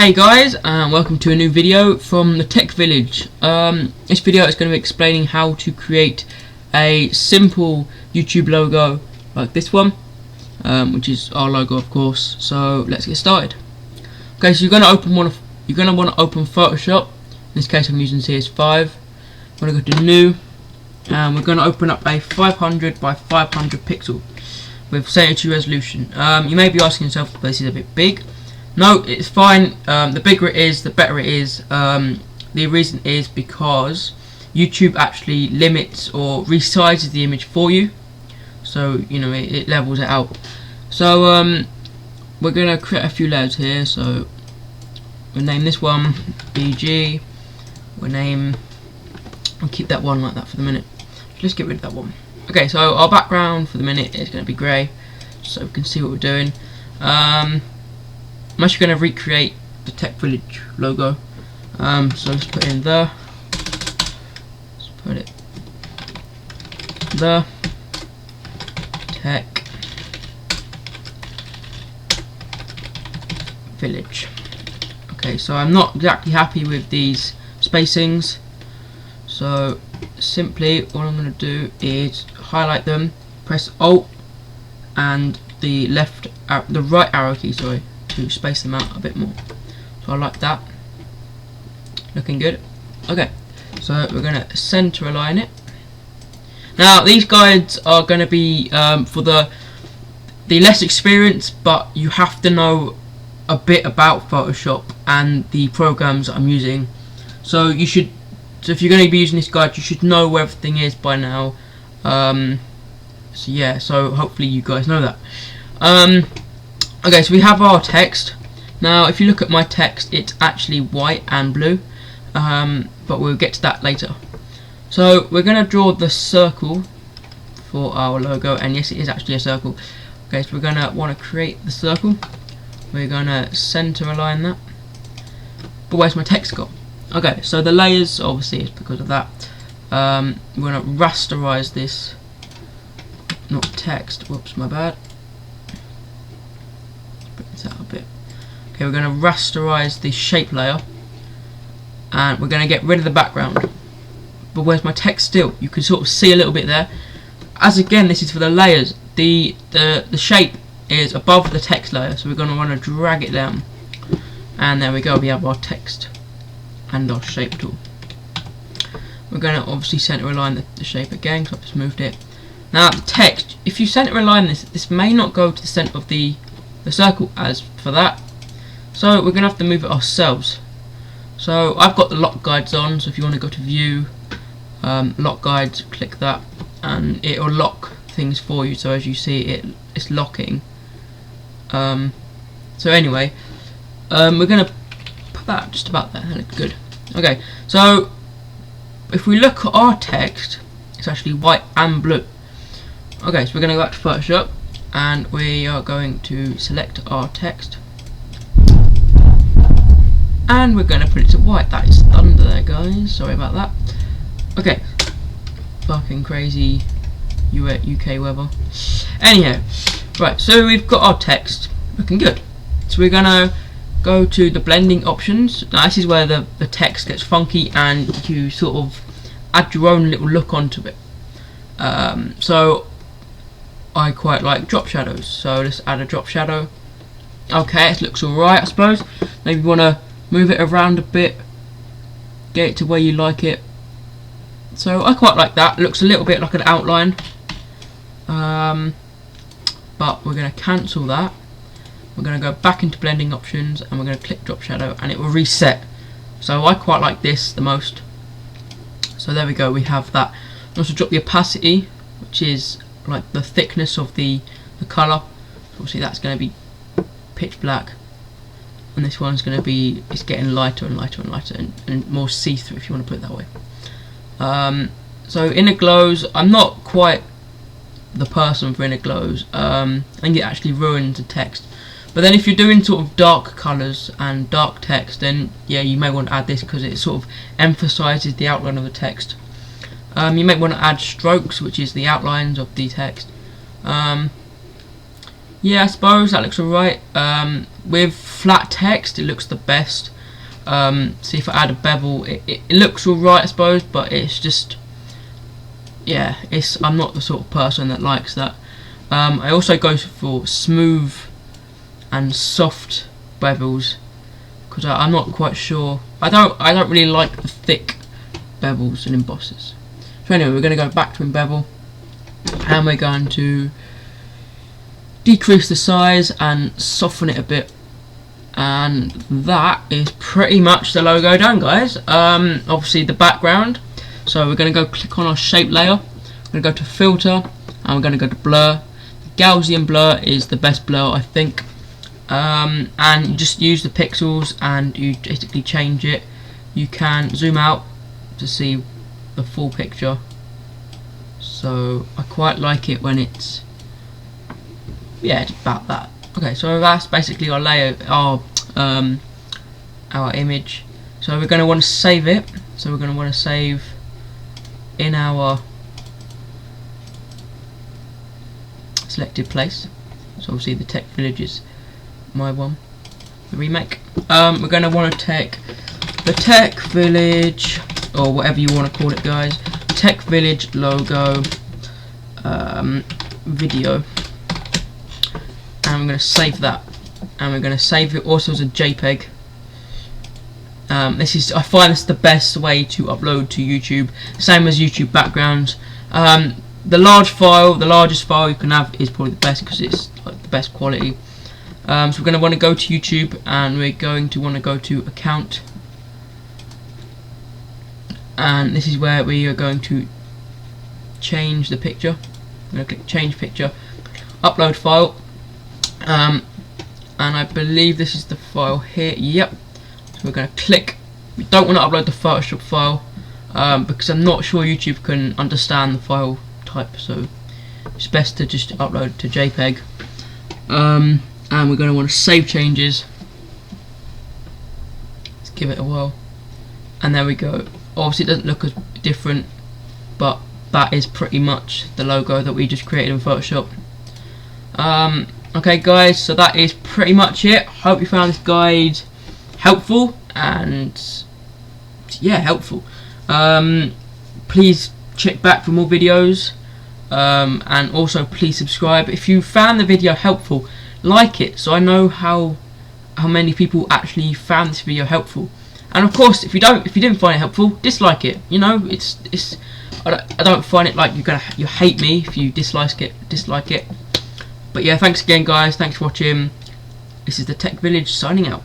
Hey guys, and welcome to a new video from the Tech Village. This video is going to be explaining how to create a simple YouTube logo like this one, which is our logo, of course. So let's get started. Okay, so you're going to want to open Photoshop. In this case, I'm using CS5. I'm going to go to New, and we're going to open up a 500 by 500 pixel with 72 resolution. You may be asking yourself, but this is a bit big. No, it's fine. The bigger it is, the better it is. The reason is because YouTube actually limits or resizes the image for you, so you know it levels it out. So we're gonna create a few layers here. So we'll name this one BG. I'll keep that one like that for the minute. Let's get rid of that one. Okay, so our background for the minute is going to be grey, so we can see what we're doing. I'm actually going to recreate the Tech Village logo. So let's put in let's put it the Tech Village. Okay, so I'm not exactly happy with these spacings, so simply all I'm going to do is highlight them, press Alt and the right arrow key, sorry, to space them out a bit more. So I like that, looking good. Okay, so we're going to center align it. Now these guides are going to be for the less experienced, but you have to know a bit about Photoshop and the programs that I'm using. So you should, so if you're going to be using this guide, you should know where everything is by now. So yeah, so hopefully you guys know that. Okay, so we have our text. Now if you look at my text, it's actually white and blue, but we'll get to that later. So we're going to draw the circle for our logo, and yes, it is actually a circle. Okay, so we're going to want to create the circle. We're going to center align that. But where's my text gone? Okay, so the layers, obviously it's because of that. We're going to rasterize this, not text, whoops, my bad. Bring this out a bit. Okay, we're going to rasterize the shape layer, and we're going to get rid of the background. But where's my text still? You can sort of see a little bit there. As again, this is for the layers. The shape is above the text layer, so we're going to want to drag it down. And there we go, we have our text and our shape tool. We're going to obviously center align the shape again, so I've just moved it. Now the text, if you center align this may not go to the center of the circle as for that, so we're going to have to move it ourselves. So I've got the lock guides on, so if you want to go to view, lock guides, click that, and it will lock things for you. So as you see, it's locking. So anyway, we're going to put that just about there. That looks good. Okay, so if we look at our text, it's actually white and blue. Okay, so we're going to go back to Photoshop, and we are going to select our text, and we're going to put it to white. That is thunder there, guys, sorry about that. Okay, fucking crazy UK weather. Anyhow, right, so we've got our text looking good. So we're going to go to the blending options. Now this is where the text gets funky and you sort of add your own little look onto it. So I quite like drop shadows, so let's add a drop shadow. Okay, it looks alright, I suppose. Maybe you want to move it around a bit, get it to where you like it. So I quite like that. It looks a little bit like an outline, but we're going to cancel that. We're going to go back into blending options, and we're going to click drop shadow, and it will reset. So I quite like this the most. So there we go, we have that. Also drop the opacity, which is like the thickness of the colour. Obviously that's going to be pitch black, and this one's going to be, it's getting lighter and lighter and lighter, and more see-through, if you want to put it that way. So inner glows, I'm not quite the person for inner glows. I think it actually ruins the text. But then if you're doing sort of dark colours and dark text, then yeah, you may want to add this because it sort of emphasises the outline of the text. You may want to add strokes, which is the outlines of the text. Yeah, I suppose that looks alright. With flat text, it looks the best. See, if I add a bevel, it looks alright, I suppose, but it's just, yeah, I'm not the sort of person that likes that. I also go for smooth and soft bevels because I'm not quite sure. I don't really like the thick bevels and embosses. So anyway, we're going to go back to Embevel, and we're going to decrease the size and soften it a bit, and that is pretty much the logo done, guys. Obviously the background, so we're going to go click on our shape layer, we're going to go to filter, and we're going to go to blur. The Gaussian blur is the best blur, I think. And you just use the pixels and you basically change it. You can zoom out to see the full picture, so I quite like it when it's, yeah, it's about that. Okay, so that's basically our layer, our image. So we're going to want to save it. So we're going to want to save in our selected place. So obviously the Tech Village is my one, the remake. We're going to want to take the Tech Village, or whatever you want to call it, guys, Tech Village logo video, and we're going to save that, and we're going to save it also as a JPEG. I find this the best way to upload to YouTube, same as YouTube backgrounds. The largest file you can have is probably the best because it's like the best quality. So we're going to want to go to YouTube, and we're going to want to go to account, and this is where we are going to change the picture. I'm going to click change picture, upload file, and I believe this is the file here. Yep. So we're going to click. We don't want to upload the Photoshop file because I'm not sure YouTube can understand the file type, so it's best to just upload to JPEG. And we're going to want to save changes. Let's give it a whirl, and there we go. Obviously it doesn't look as different, but that is pretty much the logo that we just created in Photoshop. Okay guys, so that is pretty much it. Hope you found this guide helpful, and yeah, helpful. Please check back for more videos, and also please subscribe. If you found the video helpful, like it so I know how many people actually found this video helpful. And of course, if you didn't find it helpful, dislike it. You know, I don't find it like you hate me if you dislike it. But yeah, thanks again, guys. Thanks for watching. This is the Tech Village signing out.